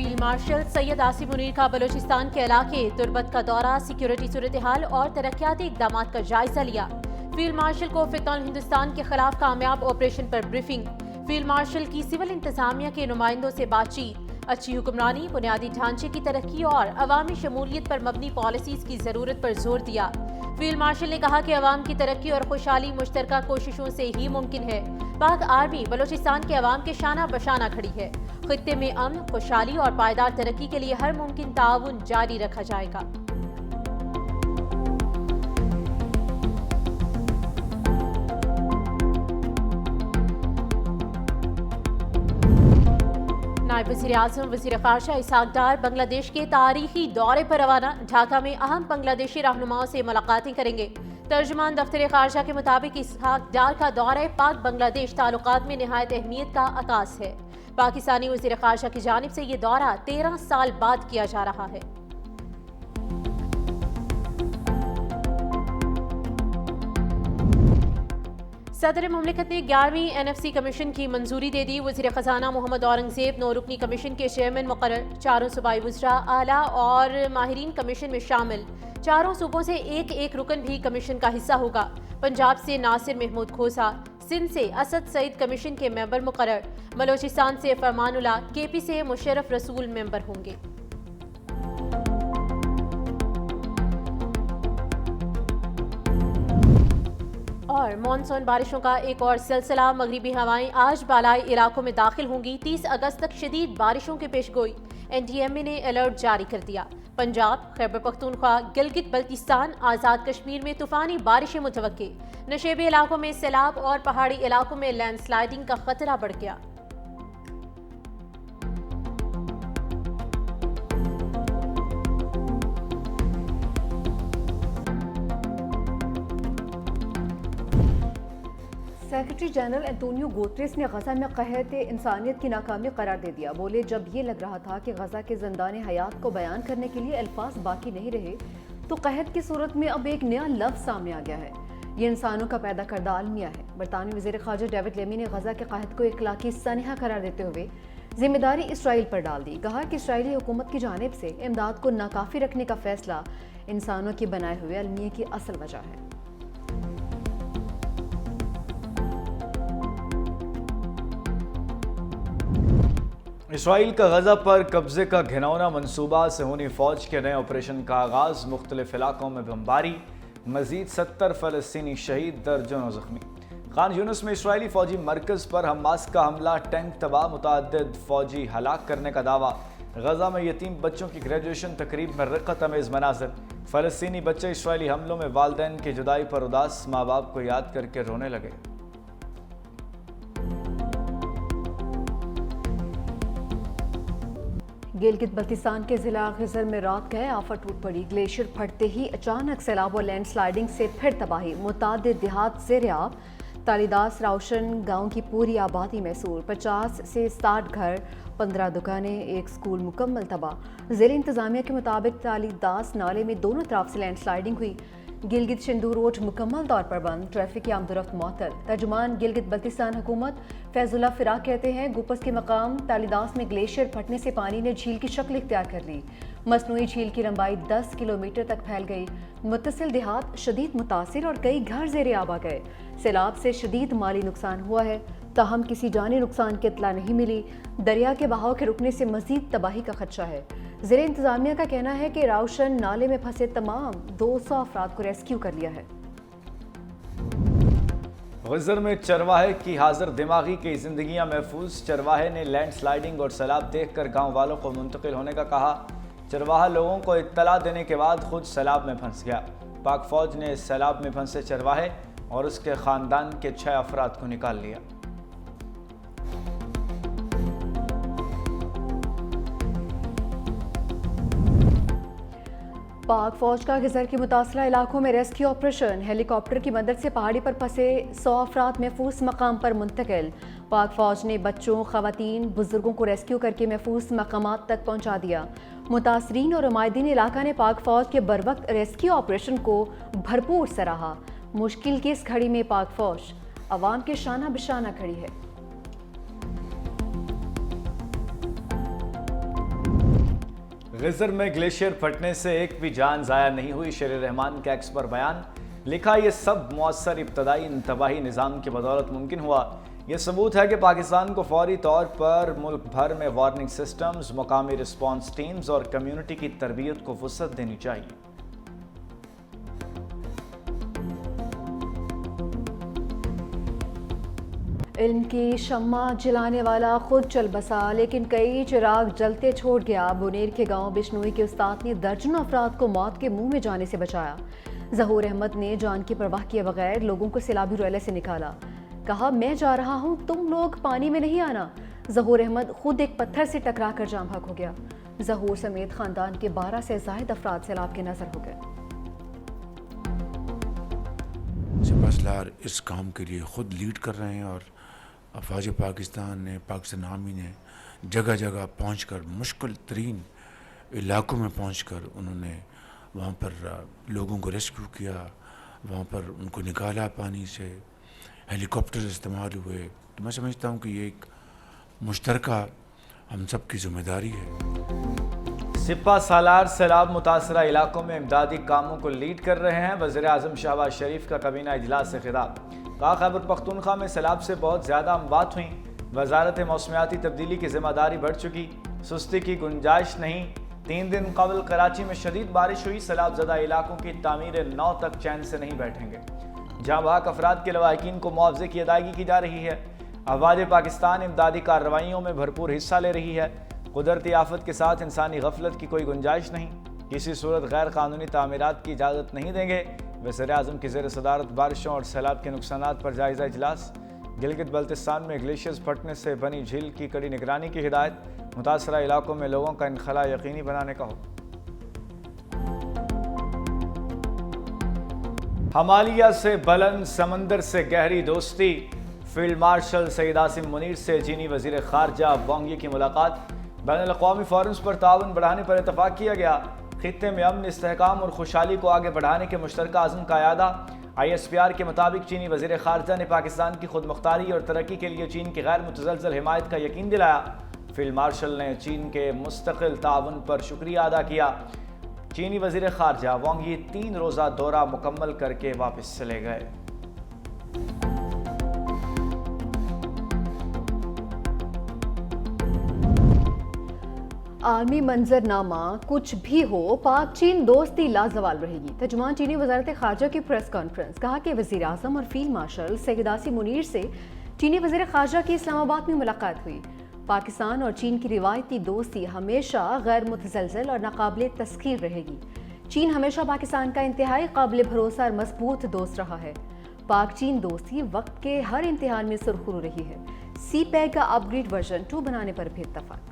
Field marshal Syed Asim Munir का बलूचिस्तान के इलाके तुर्बत का दौरा, सिक्योरिटी सूरत हाल और तरक्याती इकदाम का जायजा लिया। फील्ड मार्शल को फितौन हिंदुस्तान के खिलाफ कामयाब ऑपरेशन पर ब्रीफिंग। फील्ड मार्शल की सिविल इंतजामिया के नुमाइंदों से बातचीत। अच्छी हुक्मरानी, बुनियादी ढांचे की तरक्की और अवामी शमूलियत पर मबनी पॉलिसीज की जरूरत पर जोर दिया। फील्ड मार्शल ने कहा कि अवाम की तरक्की और खुशहाली मुश्तरका कोशिशों से ही मुमकिन है। पाक आर्मी बलूचिस्तान के अवाम के शाना बशाना खड़ी है। खित्ते में अमन, खुशहाली और पायदार तरक्की के लिए हर मुमकिन ताउन जारी रखा जाएगा। नायब वज़ीर-ए-आज़म वज़ीर ख़ारजा इसहाक़ डार बांग्लादेश के तारीखी दौरे पर रवाना। ढाका में अहम बांग्लादेशी रहनुमाओं से मुलाकातें करेंगे। तर्जुमान दफ्तर ख़ारजा के मुताबिक इसहाक़ डार का दौरा पाक बांग्लादेश ताल्लुकात में निहायत अहमियत का आगाज़ है। पाकिस्तानी वज़ीर ख़ारजा की जानिब से ये दौरा 13 साल बाद किया जा रहा है। सदर मुमलिकत ने 11वीं NFC कमीशन की मंजूरी दे दी। वज़ीर ख़जाना मोहम्मद औरंगज़ेब 9 रुकनी कमीशन के चेयरमैन मुक़र्रर। 4 सूबाई वज़रा, आला और माहिरीन कमीशन में शामिल। 4 सूबों से एक रुकन भी कमीशन का हिस्सा होगा। पंजाब से नासिर महमूद खोसा, सिंध से असद सईद कमीशन के मेंबर मुक़र्रर। बलोचिस्तान से फरमानुल्लाह, KP से मुशर्रफ रसूल मेंबर होंगे। और मॉनसून बारिशों का एक और सिलसिला। मगरिबी हवाएं आज बालाई इलाकों में दाखिल होंगी। 30 अगस्त तक शदीद बारिशों की पेशगोई। NDMA ने अलर्ट जारी कर दिया। पंजाब, खैबर पख्तूनख्वा, गिलगित बल्तिस्तान, आज़ाद कश्मीर में तूफानी बारिशें मुतवक्के। नशेबी इलाकों में सैलाब और पहाड़ी इलाकों में लैंडस्लाइडिंग का खतरा बढ़ गया। सेक्रेटरी जनरल एंटोनियो गुतेरेस ने गजा में कहत इंसानियत की नाकामी करार दे दिया। बोले, जब ये लग रहा था कि गजा के ज़िंदान हयात को बयान करने के लिए अल्फाज बाकी नहीं रहे, तो कहत की सूरत में अब एक नया लफ्ज़ सामने आ गया है। ये इंसानों का पैदा करदा आलमिया है। बरतानवी वज़ीर ख़ारजा डेविड लेमी ने गजा के कहत को इखलाकी सनहा करार देते हुए जिम्मेदारी इसराइल पर डाल दी। कहा कि इसराइली हुकूमत की जानिब से इमदाद को नाकाफ़ी रखने का फैसला इंसानों के बनाए हुए अलमिया की असल वजह है। इसराइल का गजा पर कब्जे का घिनौना मंसूबा, सेहूनी फौज के नए ऑपरेशन का आगाज, मुख्तलिफ इलाकों में बमबारी, मजीद 70 फ़लस्तीनी शहीद, दर्जनों जख्मी। खान यूनुस में इसराइली फौजी मरकज़ पर हमास का हमला, टैंक तबाह, मुतअद्दिद फौजी हलाक करने का दावा। गजा में यतीम बच्चों की ग्रेजुएशन तकरीब में रिक़्क़त अमेज़ मनाज़िर। फ़लस्तीनी बच्चे इसराइली हमलों में वालिदैन की जुदाई पर उदास, माँ बाप को याद करके रोने लगे। गिलगित बल्तिस्तान के जिला खिज़र में रात गए आफत टूट पड़ी। ग्लेशियर फटते ही अचानक सैलाब और लैंडस्लाइडिंग से फिर तबाही। मुतादिद देहात ज़ेर-ए-आब। तालीदास राउशन गांव की पूरी आबादी महसूर। 50 से 60 घर, 15 दुकानें, एक स्कूल मुकम्मल तबाह। ज़िला इंतज़ामिया के मुताबिक तालीदास नाले में दोनों तरफ से लैंडस्लाइडिंग हुई। गिलगित शिंदू रोड मुकम्मल तौर पर बंद। ट्रैफिक की आमदोरफ्त मअतल। तर्जुमान गिलगित बल्तिस्तान हुकूमत फैजुल्ला फिराक कहते हैं, गुपस के मकाम तालीदास में ग्लेशियर फटने से पानी ने झील की शक्ल इख्तियार कर ली। मसनूई झील की लंबाई 10 किलोमीटर तक फैल गई। मुत्तसिल देहात शदीद मुतासिर और कई घर ज़ेर-ए-आब आ गए। सैलाब से शदीद माली नुकसान हुआ है, ताहम किसी जानी नुकसान की इत्तला नहीं मिली। दरिया के बहाव के रुकने से मजीद तबाही का खदशा है। ज़िला इंतज़ामिया का कहना है कि राउशन नाले में फंसे तमाम 200 अफराद को रेस्क्यू कर लिया है। गज़र में चरवाहे की हाजिर दिमागी की जिंदगियां महफूज। चरवाहे ने लैंडस्लाइडिंग और सैलाब देखकर गांव वालों को मुंतकिल होने का कहा। चरवाहा लोगों को इत्तला देने के बाद खुद सैलाब में फंस गया। पाक फौज ने सैलाब में फंसे चरवाहे और उसके ख़ानदान के 6 अफराद को निकाल लिया। पाक फौज का गिज़र के मुतासरा इलाकों में रेस्क्यू ऑपरेशन। हेलीकॉप्टर की मदद से पहाड़ी पर फंसे 100 अफराद महफूज मकाम पर मुंतकिल। पाक फौज ने बच्चों, खवातीन, बुजुर्गों को रेस्क्यू करके महफूज मकामात तक पहुँचा दिया। मुतासरीन और उमायदीन इलाका ने पाक फौज के बरवक्त रेस्क्यू ऑपरेशन को भरपूर सराहा। मुश्किल की इस घड़ी में पाक फौज अवाम के शाना बिशाना खड़ी है। غزر میں گلیشیئر پھٹنے سے ایک بھی جان ضائع نہیں ہوئی، شیر رحمان کا ایکس پر بیان، لکھا یہ سب مؤثر ابتدائی انتباہی نظام کی بدولت ممکن ہوا۔ یہ ثبوت ہے کہ پاکستان کو فوری طور پر ملک بھر میں وارننگ سسٹمز، مقامی رسپانس ٹیمز اور کمیونٹی کی تربیت کو وسعت دینی چاہیے۔ علم کی شمع جلانے والا خود چل بسا لیکن کئی چراغ جلتے چھوڑ گیا۔ بنیر کے گاؤں بشنوئی کے استاد نے درجنوں افراد کو موت کے منہ میں جانے سے بچایا۔ ظہور احمد نے جان کی پرواہ کیے بغیر لوگوں کو سیلابی ریلے سے نکالا، کہا میں جا رہا ہوں، تم لوگ پانی میں نہیں آنا۔ ظہور احمد خود ایک پتھر سے ٹکرا کر جاں بحق ہو گیا۔ ظہور سمیت خاندان کے 12 سے زائد افراد سیلاب کے نظر ہو گئے۔ سپاسلار اس کام کے لیے خود لیڈ کر رہے ہیں اور افواج پاکستان نے، پاکستان آرمی نے جگہ جگہ پہنچ کر، مشکل ترین علاقوں میں پہنچ کر انہوں نے وہاں پر لوگوں کو ریسکیو کیا، وہاں پر ان کو نکالا پانی سے، ہیلی کاپٹر استعمال ہوئے۔ تو میں سمجھتا ہوں کہ یہ ایک مشترکہ ہم سب کی ذمہ داری ہے۔ سپہ سالار سیلاب متاثرہ علاقوں میں امدادی کاموں کو لیڈ کر رہے ہیں۔ وزیر اعظم شہباز شریف کا کابینہ اجلاس سے خطاب، کہا خیبر پختونخوا میں سیلاب سے بہت زیادہ اموات ہوئیں، وزارت موسمیاتی تبدیلی کی ذمہ داری بڑھ چکی، سستی کی گنجائش نہیں۔ 3 دن قبل کراچی میں شدید بارش ہوئی، سیلاب زدہ علاقوں کی تعمیر 9 تک چین سے نہیں بیٹھیں گے۔ جہاں بحق افراد کے لواحقین کو معاوضے کی ادائیگی کی جا رہی ہے، افواج پاکستان امدادی کارروائیوں میں بھرپور حصہ لے رہی ہے۔ قدرتی آفت کے ساتھ انسانی غفلت کی کوئی گنجائش نہیں، کسی صورت غیر قانونی تعمیرات کی اجازت نہیں دیں گے۔ وزیر اعظم کی زیر صدارت بارشوں اور سیلاب کے نقصانات پر جائزہ اجلاس، گلگت بلتستان میں گلیشیئرز پھٹنے سے بنی جھیل کی کڑی نگرانی کی ہدایت، متاثرہ علاقوں میں لوگوں کا انخلاء یقینی بنانے کا حکم۔ ہمالیہ سے بلند، سمندر سے گہری دوستی، فیلڈ مارشل سید عاصم منیر سے چینی وزیر خارجہ وانگ یی کی ملاقات، بین الاقوامی فورمز پر تعاون بڑھانے پر اتفاق کیا گیا۔ خطے میں امن، استحکام اور خوشحالی کو آگے بڑھانے کے مشترکہ عزم کا اعادہ۔ ISPR کے مطابق چینی وزیر خارجہ نے پاکستان کی خود مختاری اور ترقی کے لیے چین کی غیر متزلزل حمایت کا یقین دلایا۔ فیلڈ مارشل نے چین کے مستقل تعاون پر شکریہ ادا کیا۔ چینی وزیر خارجہ وانگ یی 3 روزہ دورہ مکمل کر کے واپس چلے گئے۔ عالمی منظر نامہ کچھ بھی ہو، پاک چین دوستی لازوال رہے گی۔ ترجمان چینی وزارت خارجہ کی پریس کانفرنس، کہا کہ وزیر اعظم اور فیلڈ مارشل سید عاصم منیر سے چینی وزیر خارجہ کی اسلام آباد میں ملاقات ہوئی۔ پاکستان اور چین کی روایتی دوستی ہمیشہ غیر متزلزل اور ناقابل تسخیر رہے گی۔ چین ہمیشہ پاکستان کا انتہائی قابل بھروسہ اور مضبوط دوست رہا ہے۔ پاک چین دوستی وقت کے ہر امتحان میں سرخرو رہی ہے۔ سی پیک کا اپ گریڈ ورژن 2 بنانے پر بھی اتفاق۔